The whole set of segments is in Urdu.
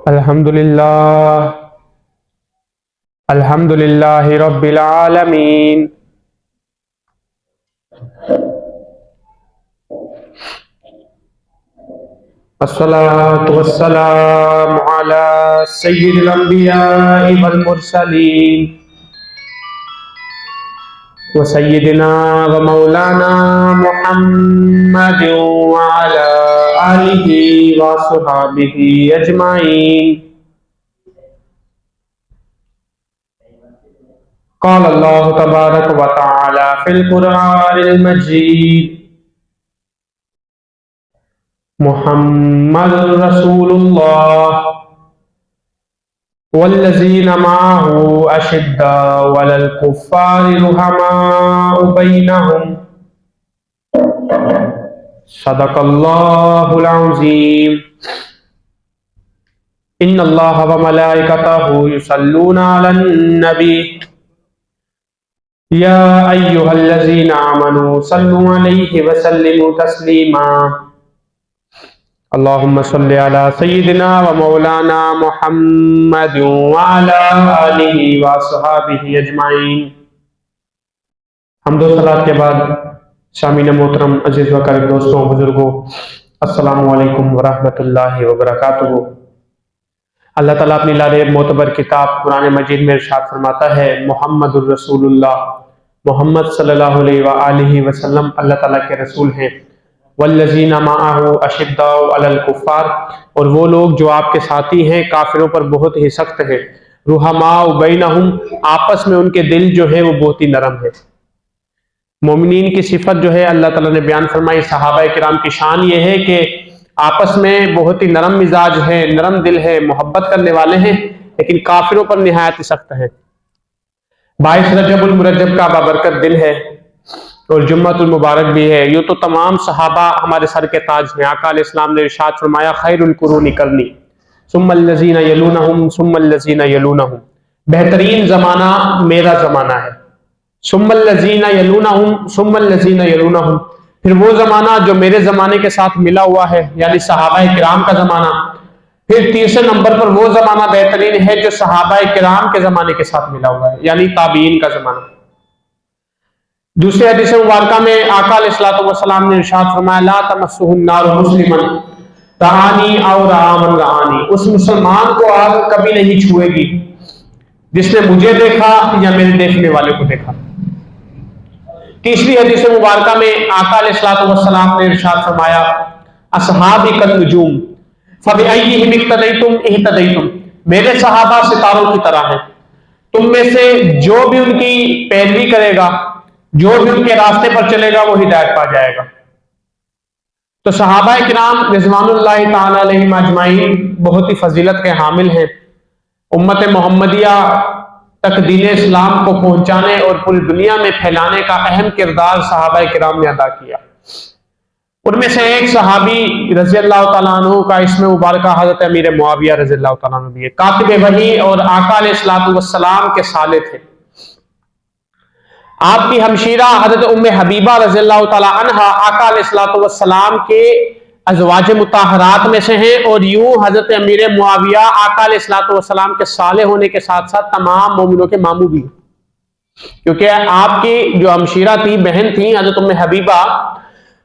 الحمدللہ رب العالمین الصلاۃ والسلام علی سید الانبیاء والمرسلین وسیدنا ومولانا محمد وعلی آلہ وصحبہ اجمعین۔ قال اللہ تبارک و تعالی فی القرآن المجید محمد رسول اللہ والذین معہ اشداء علی الکفار رحماء بینہم صدق اللہ العظیم۔ ان اللہ وملائکتہ یصلون علی النبی یا ایہا الذین آمنوا صلوا علیہ وسلموا تسلیما۔ اللہم صلی علی سیدنا و مولانا محمد وعلی آلہ وصحبہ اجمعین۔ حمد و صلاۃ کے بعد سامعین محترم، عزیز و کریم دوستوں، بزرگوں، السلام علیکم ورحمۃ اللہ وبرکاتہ۔ اللہ تعالیٰ اپنی لال معتبر کتاب قرآن مجید میں ارشاد فرماتا ہے، محمد الرسول اللہ، محمد صلی اللہ علیہ وآلہ وسلم اللہ تعالیٰ کے رسول ہیں۔ والذین معہ اشداء علی الکفار، اور وہ لوگ جو آپ کے ساتھی ہیں کافروں پر بہت ہی سخت ہیں۔ رحماء بینہم، آپس میں ان کے دل جو ہے وہ بہت ہی نرم ہے۔ مومنین کی صفت جو ہے اللہ تعالیٰ نے بیان فرمائی، صحابہ کرام کی شان یہ ہے کہ آپس میں بہت ہی نرم مزاج ہے، نرم دل ہے، محبت کرنے والے ہیں، لیکن کافروں پر نہایت سخت ہے۔ 22 رجب المرجب کا بابرکت دن ہے اور جمعۃ المبارک بھی ہے۔ یوں تو تمام صحابہ ہمارے سر کے تاج ہیں۔ آقا علیہ السلام نے ارشاد فرمایا، خیر القرون قرنی ثم الذین یلونہم ثم الذین یلونہم، بہترین زمانہ میرا زمانہ ہے۔ ثم الذین یلونہم ثم الذین یلونہم، پھر وہ زمانہ جو میرے زمانے کے ساتھ ملا ہوا ہے، یعنی صحابہ کرام کا زمانہ۔ پھر تیسرے نمبر پر وہ زمانہ بہترین ہے جو صحابہ کرام کے زمانے کے ساتھ ملا ہوا ہے، یعنی تابعین کا زمانہ۔ دوسرے حدیث مبارکہ میں آقا علیہ السلام نے ارشاد فرمایا، لا تمسہ النار مسلما رآنی او رآ من رآنی، اس مسلمان کو آگ کبھی نہیں چھوئے گی جس نے مجھے دیکھا یا میرے دیکھنے والے کو دیکھا۔ تیسری حدیث مبارکہ میں آقا علیہ السلام نے ارشاد فرمایا، اصحابی کالنجوم فبأیہم اقتدیتم اہتدیتم، میرے صحابہ ستاروں کی طرح ہیں، تم میں سے جو بھی ان کی پیروی کرے گا، جو بھی ان کے راستے پر چلے گا، وہ ہدایت پا جائے گا۔ تو صحابہ کرام رضوان اللہ تعالی علیہم اجمعین بہت ہی فضیلت کے حامل ہیں۔ امت محمدیہ تک دین اسلام کو پہنچانے اور پوری دنیا میں پھیلانے کا اہم کردار صحابہ کرام نے ادا کیا۔ ان میں سے ایک صحابی رضی اللہ تعالیٰ عنہ کا اسم مبارکہ حضرت امیر معاویہ رضی اللہ تعالیٰ عنہ بھی ہے، کاتب وحی اور آقا علیہ السلام کے سالے تھے۔ آپ کی ہمشیرہ حضرت ام حبیبہ رضی اللہ تعالیٰ عنہ آقا علیہ السلام کے ازواج مطہرات میں سے ہیں، اور یوں حضرت امیر معاویہ آقا علیہ السلام کے صالح ہونے کے ساتھ ساتھ تمام مومنوں کے ماموں بھی ہیں، کیونکہ آپ کی جو ہمشیرہ تھی، بہن تھی حضرت ام حبیبہ،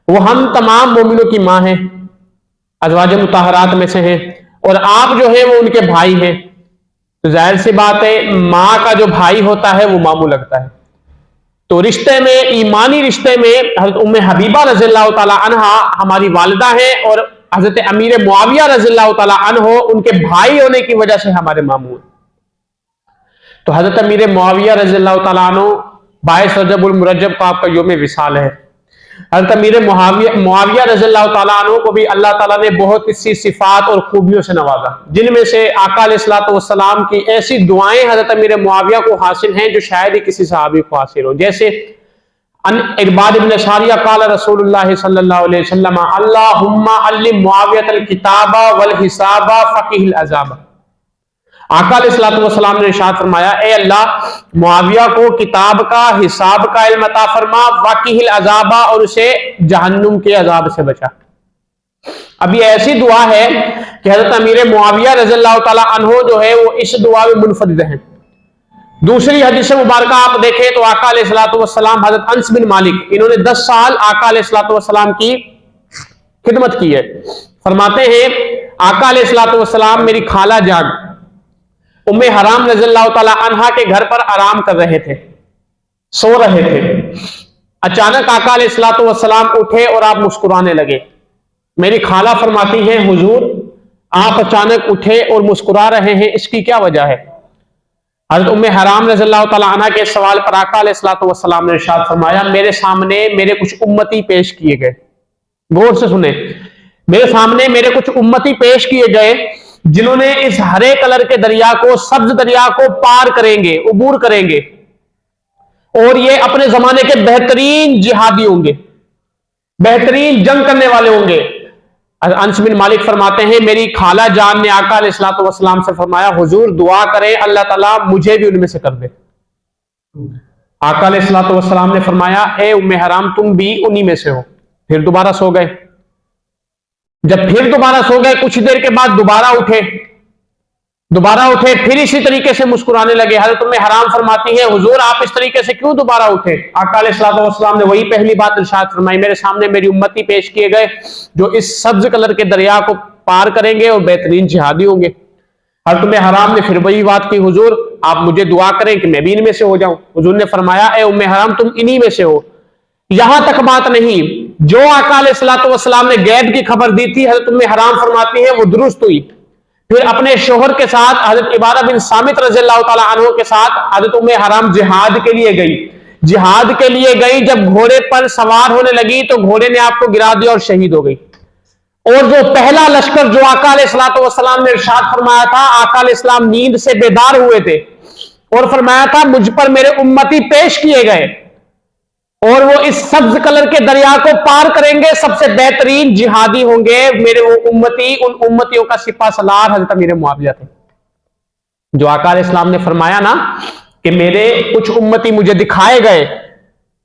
وہ ہم تمام مومنوں کی ماں ہیں، ازواج مطہرات میں سے ہیں، اور آپ جو ہیں وہ ان کے بھائی ہیں۔ تو ظاہر سی بات ہے، ماں کا جو بھائی ہوتا ہے وہ ماموں لگتا ہے۔ تو رشتے میں، ایمانی رشتے میں حضرت ام حبیبہ رضی اللہ تعالی عنہ ہماری والدہ ہیں، اور حضرت امیر معاویہ رضی اللہ تعالی عنہ ان کے بھائی ہونے کی وجہ سے ہمارے ماموں ہیں۔ تو حضرت امیر معاویہ رضی اللہ تعالی عنہ 22 رجب المرجب کو آپ کا یوم وصال ہے۔ حضرت امیر معاویہ رضی اللہ تعالیٰ عنہ کو بھی اللہ تعالیٰ نے بہت سی صفات اور خوبیوں سے نوازا، جن میں سے آقا علیہ السلام کی ایسی دعائیں حضرت امیر معاویہ کو حاصل ہیں جو شاید ہی کسی صحابی کو حاصل ہو۔ جیسے ان ارباد ابن ساریہ قال رسول اللہ صلی اللہ علیہ وسلم، اللہم علم معاویۃ الکتاب والحساب فقہ العذاب۔ آقا علیہ السلام نے ارشاد فرمایا، اے اللہ معاویہ کو کتاب کا، حساب کا علم عطا فرما، واقعی العذاب، اور اسے جہنم کے عذاب سے بچا۔ اب یہ ایسی دعا ہے کہ حضرت امیر معاویہ رضی اللہ تعالی عنہ جو ہے وہ اس دعا میں منفرد ہیں۔ دوسری حدیث مبارکہ آپ دیکھیں تو آقا علیہ الصلوۃ والسلام حضرت انس بن مالک، انہوں نے 10 سال آقا علیہ الصلوۃ والسلام کی خدمت کی ہے، فرماتے ہیں آقا علیہ الصلوۃ والسلام میری خالہ جان ام حرام رضی اللہ تعالی عنہا کے گھر پر آرام کر رہے تھے، سو رہے تھے، اچانک آقا علیہ الصلوۃ والسلام اٹھے اور آپ مسکرانے لگے۔ میری خالہ فرماتی ہیں حضور آپ اچانک اٹھے اور مسکرا رہے ہیں، اس کی کیا وجہ ہے؟ حضرت ام حرام رضی اللہ تعالی عنہ کے سوال پر آقا علیہ الصلوۃ والسلام نے ارشاد فرمایا میرے سامنے میرے کچھ امتی پیش کیے گئے، غور سے سنیں، میرے سامنے میرے کچھ امتی پیش کیے گئے جنہوں نے اس ہرے کلر کے دریا کو، سبز دریا کو پار کریں گے، عبور کریں گے، اور یہ اپنے زمانے کے بہترین جہادی ہوں گے، بہترین جنگ کرنے والے ہوں گے۔ انس بن مالک فرماتے ہیں میری خالہ جان نے آقا علیہ الصلوۃ والسلام سے فرمایا حضور دعا کریں اللہ تعالیٰ مجھے بھی ان میں سے کر دے۔ آقا علیہ الصلوۃ والسلام نے فرمایا اے ام حرام تم بھی انہی میں سے ہو۔ پھر دوبارہ سو گئے، جب پھر دوبارہ سو گئے کچھ دیر کے بعد دوبارہ اٹھے پھر اسی طریقے سے مسکرانے لگے۔ حضرت ام حرام فرماتی ہے حضور آپ اس طریقے سے کیوں دوبارہ اٹھے؟ آقا علیہ الصلوۃ والسلام نے وہی پہلی بات ارشاد فرمائی میرے سامنے میری امتی پیش کیے گئے جو اس سبز کلر کے دریا کو پار کریں گے اور بہترین جہادی ہوں گے۔ حضرت ام حرام نے پھر وہی بات کی حضور آپ مجھے دعا کریں کہ میں بھی ان میں سے ہو جاؤں۔ حضور نے فرمایا اے ام حرام تم انہی میں سے ہو۔ یہاں تک بات نہیں، جو آقا علیہ الصلوۃ والسلام نے غیب کی خبر دی تھی حضرت ام حرام فرماتی ہے وہ درست ہوئی۔ پھر اپنے شوہر کے ساتھ حضرت عبادہ بن صامت رضی اللہ تعالی عنہ کے ساتھ حضرت ام حرام جہاد کے لیے گئی۔ جہاد کے لیے گئی، جب گھوڑے پر سوار ہونے لگی تو گھوڑے نے آپ کو گرا دیا اور شہید ہو گئی۔ اور جو پہلا لشکر جو آقا علیہ الصلوۃ والسلام نے ارشاد فرمایا تھا، آقا علیہ السلام نیند سے بیدار ہوئے تھے اور فرمایا تھا مجھ پر میرے امتی پیش کیے گئے اور وہ اس سبز کلر کے دریا کو پار کریں گے، سب سے بہترین جہادی ہوں گے میرے وہ امتی، ان امتیوں کا سپہ سالار حضرت امیر معاویہ تھے۔ جو آقا علیہ السلام نے فرمایا نا کہ میرے کچھ امتی مجھے دکھائے گئے،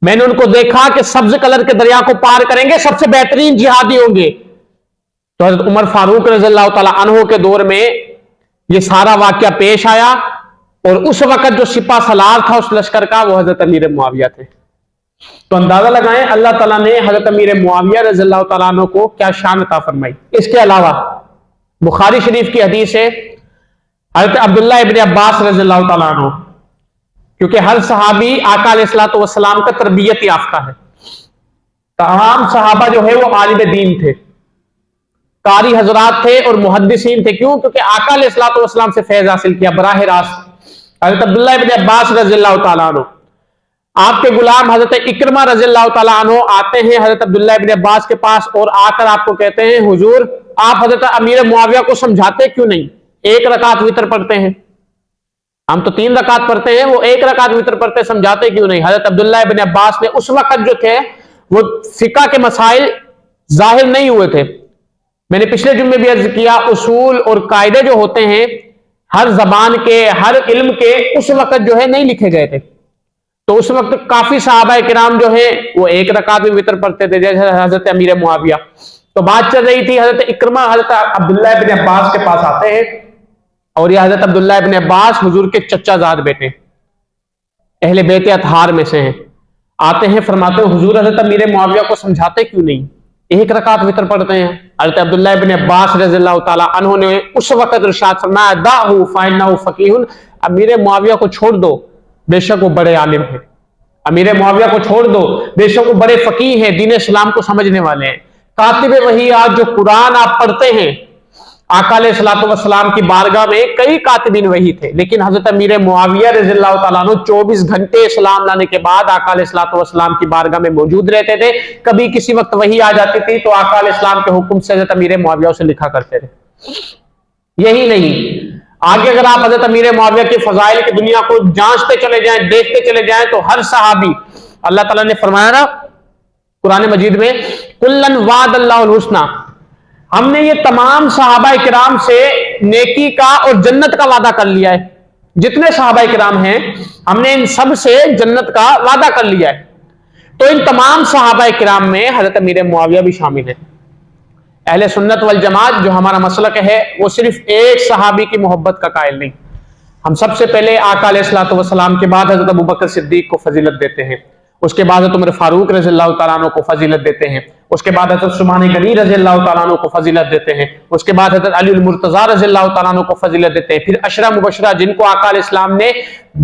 میں نے ان کو دیکھا کہ سبز کلر کے دریا کو پار کریں گے، سب سے بہترین جہادی ہوں گے، تو حضرت عمر فاروق رضی اللہ تعالی عنہ کے دور میں یہ سارا واقعہ پیش آیا اور اس وقت جو سپہ سالار تھا اس لشکر کا وہ حضرت امیر معاویہ تھے۔ تو اندازہ لگائیں اللہ تعالیٰ نے حضرت امیر معاویہ رضی اللہ تعالیٰ عنہ کو کیا شان عطا فرمائی۔ اس کے علاوہ بخاری شریف کی حدیث ہے حضرت عبداللہ ابن عباس رضی اللہ تعالیٰ عنہ، کیونکہ ہر صحابی آقا علیہ الصلوۃ والسلام کا تربیت یافتہ ہے، تمام صحابہ جو ہے وہ عالم دین تھے، قاری حضرات تھے اور محدثین تھے، کیوں؟ کیونکہ آقا علیہ الصلوۃ والسلام سے فیض حاصل کیا براہ راست۔ حضرت عبداللہ ابن عباس رضی اللہ تعالیٰ عنہ، آپ کے غلام حضرت اکرمہ رضی اللہ تعالیٰ عنہ آتے ہیں حضرت عبداللہ ابن عباس کے پاس اور آ کر آپ کو کہتے ہیں حضور آپ حضرت امیر معاویہ کو سمجھاتے کیوں نہیں؟ ایک رکعت وتر پڑھتے ہیں، ہم تو 3 رکعت پڑھتے ہیں، وہ 1 رکعت وتر پڑھتے، سمجھاتے کیوں نہیں؟ حضرت عبداللہ ابن عباس نے اس وقت جو تھے وہ فقہ کے مسائل ظاہر نہیں ہوئے تھے، میں نے پچھلے جمعے بھی عرض کیا اصول اور قاعدے جو ہوتے ہیں ہر زبان کے ہر علم کے اس وقت جو ہے نہیں لکھے گئے تھے، تو اس وقت کافی صحابہ کرام جو ہیں وہ 1 رکعت میں وتر پڑھتے تھے جیسے حضرت امیر معاویہ۔ تو بات چل رہی تھی، حضرت اکرمہ حضرت عبداللہ ابن عباس کے پاس آتے ہیں اور یہ حضرت عبداللہ ابن عباس حضور کے چچا زاد بیٹے اہل بیت اطہار میں سے ہیں، آتے ہیں فرماتے ہیں حضور حضرت امیر معاویہ کو سمجھاتے کیوں نہیں؟ 1 رکعت وتر پڑھتے ہیں۔ حضرت عبداللہ ابن عباس رضی اللہ تعالیٰ عنہ نے اس وقت ارشاد فرمایا دعہ فإنہ فقیہ، امیر معاویہ کو چھوڑ دو بے شک وہ بڑے عالم ہیں، امیر معاویہ کو چھوڑ دو بے شک وہ بڑے فقیہ ہیں، دین اسلام کو سمجھنے والے ہیں۔ کاتب وحی آج جو قرآن آپ پڑھتے ہیں، آقا علیہ الصلوۃ والسلام کی بارگاہ میں کئی کاتبین وحی تھے، لیکن حضرت امیر معاویہ رضی اللہ تعالیٰ عنہ 24 گھنٹے اسلام لانے کے بعد آقا علیہ الصلوۃ والسلام کی بارگاہ میں موجود رہتے تھے، کبھی کسی وقت وحی آ جاتی تھی تو آقا علیہ السلام کے حکم سے حضرت امیر معاویہ اسے لکھا کرتے تھے۔ یہی نہیں، آگے اگر آپ حضرت امیر معاویہ کے فضائل کی دنیا کو جانچتے چلے جائیں، دیکھتے چلے جائیں، تو ہر صحابی اللہ تعالیٰ نے فرمایا نا قرآن مجید میں کلن وعد اللہ الحسنی، ہم نے یہ تمام صحابہ کرام سے نیکی کا اور جنت کا وعدہ کر لیا ہے، جتنے صحابہ کرام ہیں ہم نے ان سب سے جنت کا وعدہ کر لیا ہے۔ تو ان تمام صحابہ کرام میں حضرت امیر معاویہ بھی شامل ہیں۔ اہل سنت والجماعت جو ہمارا مسلک ہے وہ صرف ایک صحابی کی محبت کا قائل نہیں، ہم سب سے پہلے آقا علیہ الصلوۃ والسلام کے بعد حضرت ابوبکر صدیق کو فضیلت دیتے ہیں، اس کے بعد حضرت عمر فاروق رضی اللہ تعالیٰ عنہ کو فضیلت دیتے ہیں، اس کے بعد حضرت عثمان غنی رضی اللہ تعالیٰ عنہ کو فضیلت دیتے ہیں، اس کے بعد حضرت علی المرتضیٰ رضی اللہ تعالیٰ عنہ کو فضیلت دیتے ہیں، پھر عشرہ مبشرہ جن کو آقا علیہ السلام نے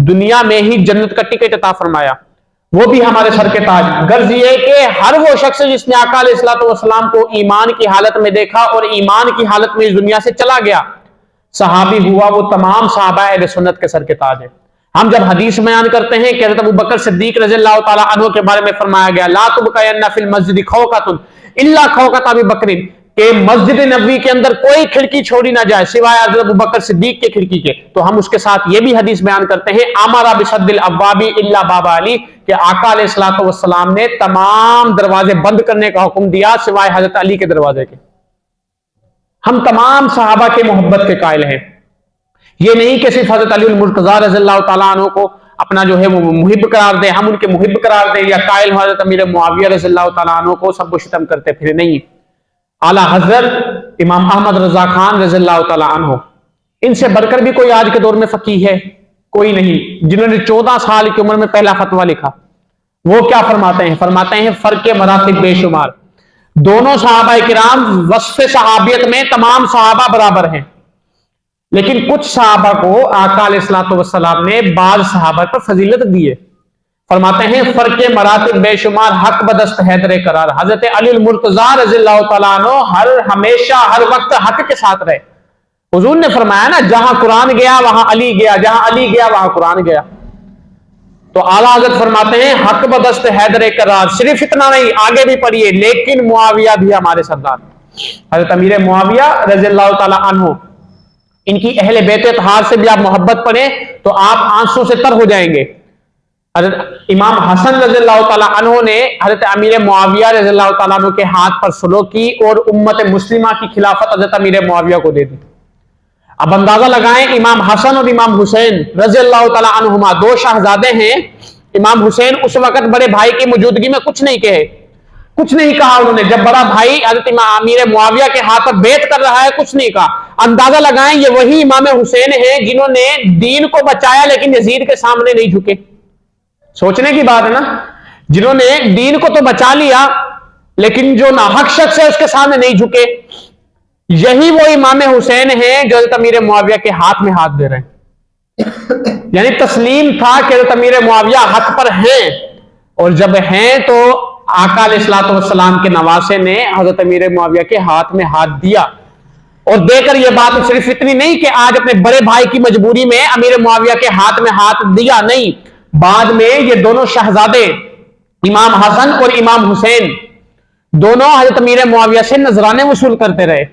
دنیا میں ہی جنت کا ٹکٹ عطا فرمایا وہ بھی ہمارے سر کے تاج۔ غرض یہ کہ ہر وہ شخص جس نے آقا علیہ السلام کو ایمان کی حالت میں دیکھا اور ایمان کی حالت میں اس دنیا سے چلا گیا صحابی ہوا، وہ تمام صحابہ اہل سنت کے سر کے تاج ہیں۔ ہم جب حدیث بیان کرتے ہیں کہ حضرت ابوبکر صدیق رضی اللہ تعالیٰ عنہ کے بارے میں فرمایا گیا لا تبقین فی المسجد خوقۃ الا خوقۃ ابی بکر، کہ مسجد نبوی کے اندر کوئی کھڑکی چھوڑی نہ جائے سوائے حضرت ابوبکر صدیق کے کھڑکی کے، تو ہم اس کے ساتھ یہ بھی حدیث بیان کرتے ہیں امر بسد الابواب الا باب علی، کہ آقا علیہ الصلوۃ والسلام نے تمام دروازے بند کرنے کا حکم دیا سوائے حضرت علی کے دروازے کے۔ ہم تمام صحابہ کے محبت کے قائل ہیں، یہ نہیں کہ صرف حضرت علی المرتضیٰ رضی اللہ تعالیٰ عنہ کو اپنا جو ہے وہ محب قرار دیں، ہم ان کے محب قرار دیں، یا قائل حضرت امیر معاویہ رضی اللہ تعالیٰ عنہ کو سب و شتم کرتے پھر، نہیں۔ اعلیٰ حضرت امام احمد رضا خان رضی اللہ تعالیٰ عنہ، ان سے بڑھ کر بھی کوئی آج کے دور میں فقیہ ہے؟ کوئی نہیں، جنہوں نے 14 سال کی عمر میں پہلا فتویٰ لکھا۔ وہ کیا فرماتے ہیں؟ فرماتے ہیں فرق مراتب بے شمار، دونوں صحابہ کرام وصف صحابیت میں تمام صحابہ برابر ہیں، لیکن کچھ صحابہ کو آقا علیہ الصلوۃ والسلام نے بعض صحابہ پر فضیلت دی ہے۔ فرماتے ہیں فرق مراتب بے شمار، حق بدست حیدر قرار، حضرت علی المرتضیٰ رضی اللہ تعالیٰ عنہ ہمیشہ ہر وقت حق کے ساتھ رہے۔ حضور نے فرمایا نا جہاں قرآن گیا وہاں علی گیا، جہاں علی گیا وہاں قرآن گیا۔ تو اعلیٰ حضرت فرماتے ہیں حق بدست حیدر قرار، صرف اتنا نہیں آگے بھی پڑھیے، لیکن معاویہ بھی ہمارے سردار، حضرت امیر معاویہ رضی اللہ تعالیٰ عنہ، ان کی اہل بیت اطہار سے بھی آپ محبت پڑھیں تو آپ آنسوں سے تر ہو جائیں گے۔ حضرت امام حسن رضی اللہ تعالیٰ عنہ نے حضرت امیر معاویہ رضی اللہ تعالیٰ عنہ کے ہاتھ پر سلوک کی اور امت مسلمہ کی خلافت حضرت امیر معاویہ کو دے دی۔ اب اندازہ لگائیں، امام حسن اور امام حسین رضی اللہ تعالیٰ عنہما دو شہزادے ہیں، امام حسین اس وقت بڑے بھائی کی موجودگی میں کچھ نہیں کہے، کچھ نہیں کہا انہوں نے، جب بڑا بھائی حضرت امیر معاویہ کے ہاتھ پر بیعت کر رہا ہے کچھ نہیں کہا۔ اندازہ لگائیں یہ وہی امام حسین ہیں جنہوں نے دین کو بچایا لیکن یزید کے سامنے نہیں جھکے۔ سوچنے کی بات ہے نا، جنہوں نے دین کو تو بچا لیا لیکن جو ناحق شخص ہے اس کے سامنے نہیں جھکے، یہی وہ امام حسین ہیں جو حضرت امیر معاویہ کے ہاتھ میں ہاتھ دے رہے ہیں۔ یعنی تسلیم تھا کہ حضرت امیر معاویہ حق پر ہیں، اور جب ہیں تو آقا علیہ الصلوۃ والسلام کے نواسے نے حضرت امیر معاویہ کے ہاتھ میں ہاتھ دیا، اور دے کر یہ بات صرف اتنی نہیں کہ آج اپنے بڑے بھائی کی مجبوری میں امیر معاویہ کے ہاتھ میں ہاتھ دیا، نہیں، بعد میں یہ دونوں شہزادے امام حسن اور امام حسین دونوں حضرت امیر معاویہ سے نذرانے وصول کرتے رہے۔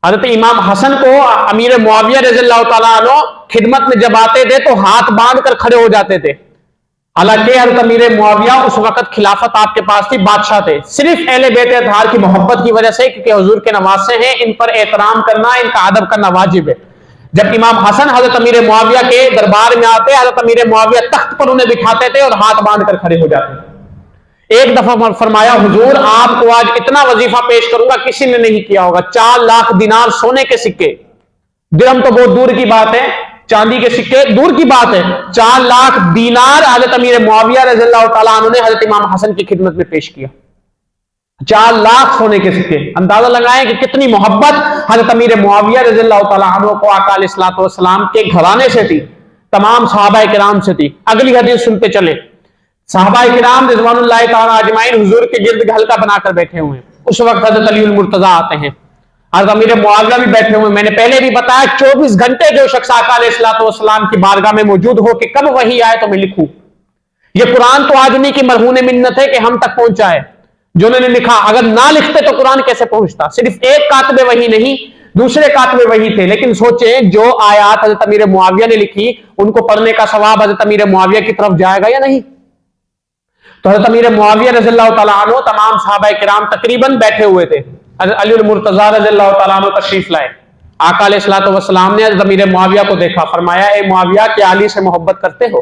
حضرت امام حسن کو امیر معاویہ رضی اللہ تعالیٰ عنہ خدمت میں جب آتے تھے تو ہاتھ باندھ کر کھڑے ہو جاتے تھے، حالانکہ حضرت امیر معاویہ اس وقت خلافت آپ کے پاس تھی، بادشاہ تھے، صرف اہل بیت اطہار کی محبت کی وجہ سے، کیونکہ حضور کے نواسے ہیں، ان پر احترام کرنا، ان کا ادب کرنا واجب ہے۔ جب امام حسن حضرت امیر معاویہ کے دربار میں آتے، حضرت امیر معاویہ تخت پر انہیں بٹھاتے تھے اور ہاتھ باندھ کر کھڑے ہو جاتے تھے۔ ایک دفعہ فرمایا حضور آپ کو آج اتنا وظیفہ پیش کروں گا کسی نے نہیں کیا ہوگا، 4 لاکھ دینار سونے کے سکے، درہم تو بہت دور کی بات ہے، چاندی کے سکے دور کی بات ہے، 4 لاکھ دینار حضرت امیر معاویہ رضی اللہ تعالیٰ عنہ نے حضرت امام حسن کی خدمت میں پیش کیا، 4 لاکھ سونے کے سکے۔ اندازہ لگائیں کہ کتنی محبت حضرت امیر معاویہ رضی اللہ تعالیٰ عنہ کو آقا علیہ الصلوۃ والسلام کے گھرانے سے تھی، تمام صحابہ کرام سے تھی۔ اگلی حدیث سنتے چلیں، صحابہ کرام رضوان اللہ تعالیٰ اجمعین حضور کے گرد حلقہ بنا کر بیٹھے ہوئے ہیں، اس وقت حضرت علی المرتضیٰ آتے ہیں، حضرت امیر معاویہ بھی بیٹھے ہوئے ہیں۔ میں نے پہلے بھی بتایا 24 گھنٹے جو شخص آقا علیہ الصلوۃ والسلام کی بارگاہ میں موجود ہو کہ کب وحی آئے تو میں لکھوں، یہ قرآن تو آج انہی کی مرہون منت ہے کہ ہم تک پہنچا ہے، جو انہوں نے لکھا، اگر نہ لکھتے تو قرآن کیسے پہنچتا؟ صرف ایک کاتب وحی نہیں، دوسرے کاتب وحی تھے، لیکن سوچیں جو آیات حضرت امیر معاویہ نے لکھی ان کو پڑھنے کا ثواب حضرت امیر معاویہ کی طرف جائے گا یا نہیں؟ تو حضرت امیر معاویہ رضی اللہ تعالیٰ عنہ تمام صحابہ کرام تقریباً بیٹھے ہوئے تھے، حضرت علی المرتضیٰ رضی اللہ تعالیٰ عنہ تشریف لائے، آقا علیہ الصلوۃ والسلام نے حضرت امیر معاویہ کو دیکھا، فرمایا اے معاویہ کیا علی سے محبت کرتے ہو؟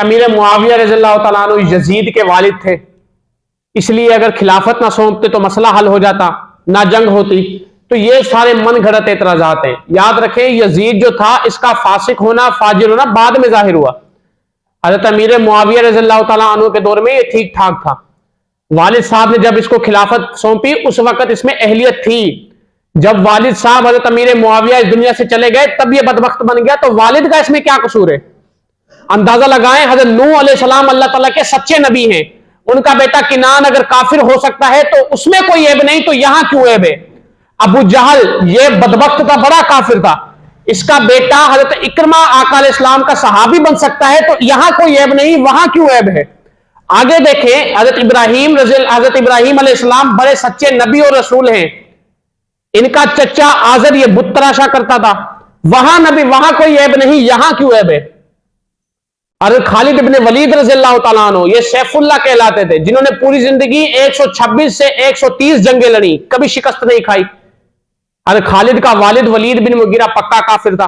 امیر معاویہ رضی اللہ تعالیٰ عنہ یزید کے والد تھے، اس لیے اگر خلافت نہ سونپتے تو مسئلہ حل ہو جاتا، نہ جنگ ہوتی. تو یہ سارے من گھڑت اعتراضات ہیں. یاد رکھیں یزید جو تھا اس کا فاسق ہونا فاجر ہونا بعد میں ظاہر ہوا. حضرت امیر معاویہ رضی اللہ تعالیٰ عنہ کے دور میں یہ ٹھیک ٹھاک تھا. والد صاحب نے جب اس کو خلافت سونپی اس وقت اس میں اہلیت تھی. جب والد صاحب حضرت امیر معاویہ اس دنیا سے چلے گئے تب یہ بدبخت بن گیا. تو والد کا اس میں کیا قصور ہے؟ اندازہ لگائیں، حضرت نوح علیہ السلام اللہ تعالیٰ کے سچے نبی ہیں، ان کا بیٹا کنان اگر کافر ہو سکتا ہے تو اس میں کوئی عیب نہیں، تو یہاں کیوں عیب ہے؟ ابو جہل یہ بدبخت تھا، بڑا کافر تھا، اس کا بیٹا حضرت اکرمہ آقا علیہ السلام کا صحابی بن سکتا ہے، تو یہاں کوئی عیب نہیں، وہاں کیوں عیب ہے؟ آگے دیکھیں حضرت ابراہیم علیہ السلام بڑے سچے نبی اور رسول ہیں. ان کا چچا آزر یہ بت تراشا کرتا تھا، وہاں کوئی عیب نہیں، یہاں کیوں عیب ہے؟ حضرت خالد ابن ولید رضی اللہ تعالیٰ عنہ یہ سیف اللہ کہلاتے تھے، جنہوں نے پوری زندگی 126 سے 130 جنگیں لڑی، کبھی شکست نہیں کھائی. حضرت خالد کا والد ولید بن مغیرہ پکا کافر تھا.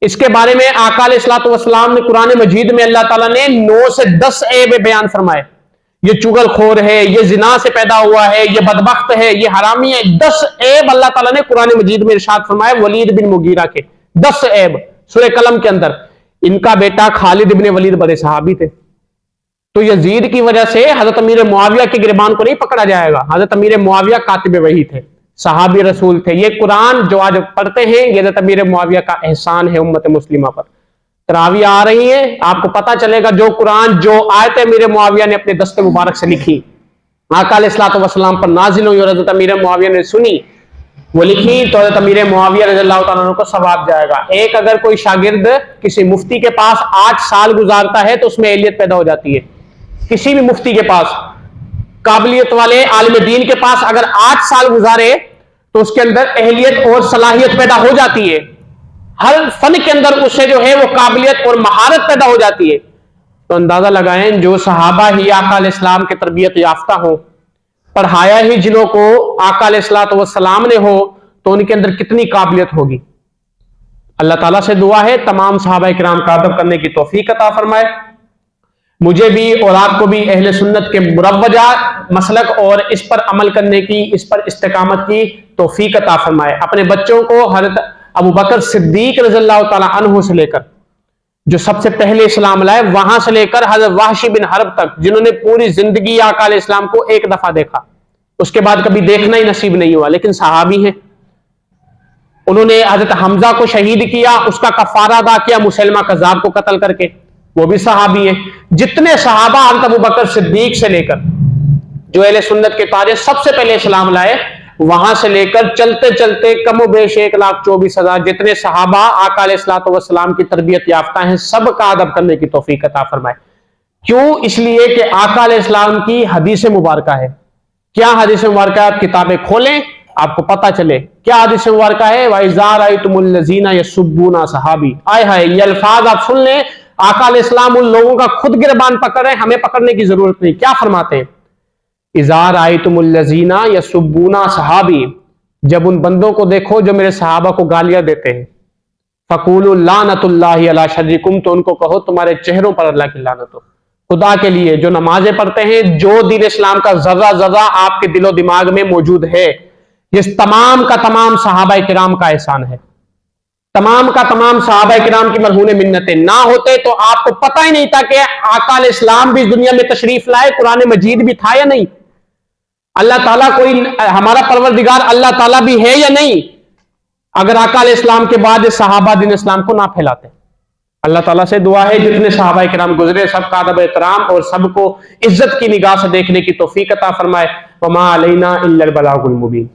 اس کے بارے میں آقا علیہ الصلوۃ والسلام نے قرآن مجید میں اللہ تعالیٰ نے 9 سے 10 عیب بیان فرمائے. یہ چگل خور ہے، یہ زنا سے پیدا ہوا ہے، یہ بدبخت ہے، یہ حرامی ہے. 10 عیب اللہ تعالیٰ نے قرآن مجید میں ارشاد فرمائے ولید بن مغیرہ کے، 10 عیب سورہ قلم کے اندر. ان کا بیٹا خالد ابن ولید بڑے صحابی تھے. تو یزید کی وجہ سے حضرت امیر معاویہ کے گریبان کو نہیں پکڑا جائے گا. حضرت امیر معاویہ کاتب وحی تھے، صحابی رسول تھے. یہ قرآن جو آج پڑھتے ہیں یہ حضرت امیر معاویہ کا احسان ہے امت مسلمہ پر. تراویح آ رہی ہیں، آپ کو پتہ چلے گا جو قرآن جو آیت امیر معاویہ نے اپنے دست مبارک سے لکھی، آقا علیہ الصلوۃ والسلام پر نازل ہوئی اور حضرت امیر معاویہ نے سنی، وہ لکھی، تو حضرت امیر معاویہ رضی اللہ تعالیٰ عنہ کو ثواب جائے گا. ایک اگر کوئی شاگرد کسی مفتی کے پاس 8 سال گزارتا ہے تو اس میں اہلیت پیدا ہو جاتی ہے. کسی بھی مفتی کے پاس، قابلیت والے عالم دین کے پاس اگر 8 سال گزارے تو اس کے اندر اہلیت اور صلاحیت پیدا ہو جاتی ہے. ہر فن کے اندر اس سے جو ہے وہ قابلیت اور مہارت پیدا ہو جاتی ہے. تو اندازہ لگائیں جو صحابہ ہی آقا علیہ السلام کے تربیت یافتہ ہوں، پڑھایا ہی جنہوں کو آقا علیہ الصلوۃ والسلام نے ہو، تو ان کے اندر کتنی قابلیت ہوگی. اللہ تعالیٰ سے دعا ہے تمام صحابہ کرام کا ادب کرنے کی توفیق عطا فرمائے. مجھے بھی اور آپ کو بھی اہل سنت کے مروجہ مسلک اور اس پر عمل کرنے کی، اس پر استقامت کی توفیق عطا فرمائے. اپنے بچوں کو حضرت ابو بکر صدیق رضی اللہ تعالیٰ عنہ سے لے کر جو سب سے پہلے اسلام لائے، وہاں سے لے کر حضرت وحشی بن حرب تک، جنہوں نے پوری زندگی آقا علیہ السلام کو ایک دفعہ دیکھا، اس کے بعد کبھی دیکھنا ہی نصیب نہیں ہوا، لیکن صحابی ہیں. انہوں نے حضرت حمزہ کو شہید کیا، اس کا کفارہ ادا کیا مسیلمہ کذاب کو قتل کر کے، وہ بھی صحابی ہیں. جتنے صحابہ حضرت ابو بکر صدیق سے لے کر جو اہل سنت کے تاج سب سے پہلے اسلام لائے، وہاں سے لے کر چلتے چلتے کم و بیش 1,24,000 جتنے صحابہ آقا علیہ الصلوۃ والسلام کی تربیت یافتہ ہیں، سب کا ادب کرنے کی توفیق عطا فرمائے. کیوں؟ اس لیے کہ آقا علیہ السلام کی حدیث مبارکہ ہے. کیا حدیث مبارکہ؟ آپ کتابیں کھولیں آپ کو پتہ چلے کیا حدیث مبارکہ ہے. وَإِذَا رَأَيْتُمُ الَّذِينَ يَسُبُّونَ صحابی، آئے ہائے یہ الفاظ آپ سن لیں. آقا علیہ السلام ان لوگوں کا خود گربان پکڑ رہے ہیں، ہمیں پکڑنے کی ضرورت نہیں. کیا فرماتے ہیں؟ اذا رأیتم الذین یسبون صحابی، جب ان بندوں کو دیکھو جو میرے صحابہ کو گالیاں دیتے ہیں، فقولوا لعنت اللہ علی شرکم، تو ان کو کہو تمہارے چہروں پر اللہ کی لعنت ہو. خدا کے لیے جو نمازیں پڑھتے ہیں، جو دین اسلام کا ذرہ ذرہ آپ کے دل و دماغ میں موجود ہے، یہ تمام کا تمام صحابہ کرام کا احسان ہے. تمام کا تمام صحابہ کرام کی مرہون منتیں نہ ہوتے تو آپ کو پتہ ہی نہیں تھا کہ آقا علیہ السلام بھی اس دنیا میں تشریف لائے، قرآن مجید بھی تھا یا نہیں. اللہ تعالیٰ کوئی ہمارا پروردگار اللہ تعالیٰ بھی ہے یا نہیں، اگر آقا علیہ السلام کے بعد صحابہ دین اسلام کو نہ پھیلاتے. اللہ تعالیٰ سے دعا ہے جتنے صحابہ کرام گزرے سب کا ادب احترام اور سب کو عزت کی نگاہ سے دیکھنے کی توفیق عطا فرمائے. وما علینا الا البلاغ المبین.